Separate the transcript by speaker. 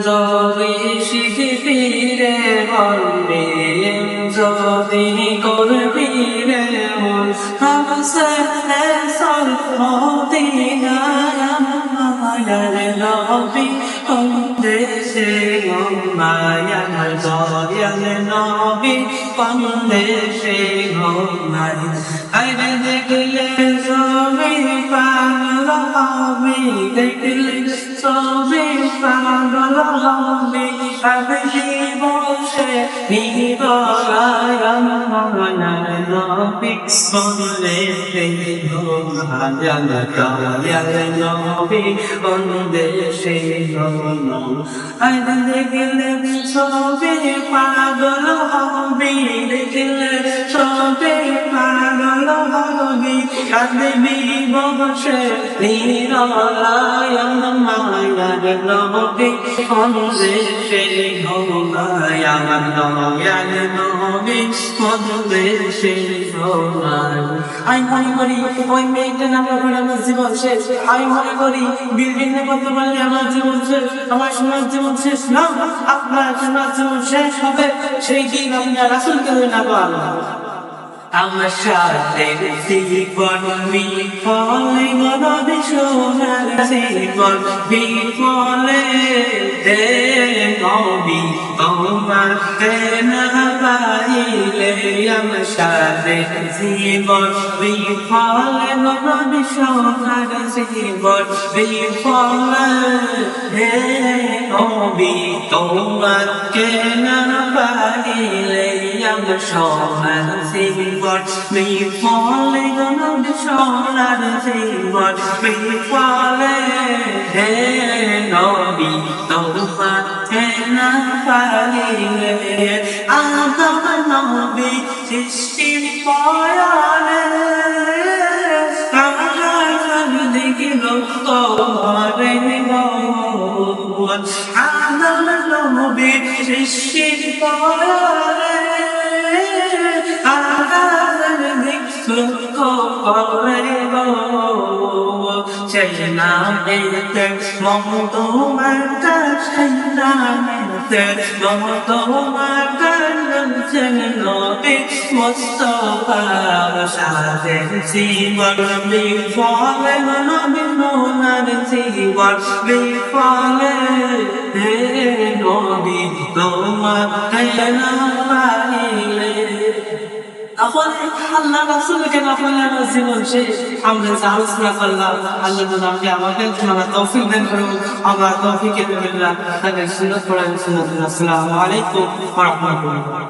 Speaker 1: যদি শিখবি বলবি যদি করবি রে মন হামসে সল মদিনা মায়ার নবী দেশে মায়ার দয়াল নবী দেশে মায় আরে দেখলে সবে পাগল হবে দেখলে সবে পাগল হবে আবি বসে নিবরায়ন মায়ার নবী দেশে মায়ার দয়াল নবী দেশে আরে দেখলে সবে পাগল হবে দেখলে সবে পাগল হবে কাঁদবি বসে নিরলায়ন মায়ার নবী দেশে মায়ার দয়াল নবী দেশে আমি মনে করি ওই মেয়েটা নামে আমার জীবন শেষ। আমি মনে করি বিল্ডিং করতে পারলে আমার জীবন শেষ, আমার সোনার জীবন শেষ না, আপনার সোনার জীবন শেষ হবে সেই দিন আমরা রাসূলকে না পাবো। আমার সাথে জীবন বিফলে নবী সোনার জীবন বিফলে হে নবী তোমার না পাইলে আমার সাথে জীবন বিফলে নবী সোনার জীবন বিফলে হে নবী তোমার না পাইলে আমার সোনার জীবন বিফলে নবী সোনার জীবন বিফলে হে নবী তোমার না পাইলে আমার নবী সৃষ্টির পয়ালে আমার দেখিল তোমারে আমার নবী সৃষ্টির পয়ালে Chaynaete moto marta chaynaete moto marta chaynaete Mustafa shade siwan bifale nabi monar siwan bifale nabi tomar na paile এখন আল্লাহ রাসূলকে না পারলে আমার জীবন শেষ। আমরা আলোচনা করলাম, আল্লাহ আমাকে আমাকে তৌফিক দান করুন। আমার তৌফিকে বিল্লাহ তাকে সুন্নাত পড়াবেন সুন্নাত। আসসালামু আলাইকুম ওয়া রাহমাতুল্লাহ।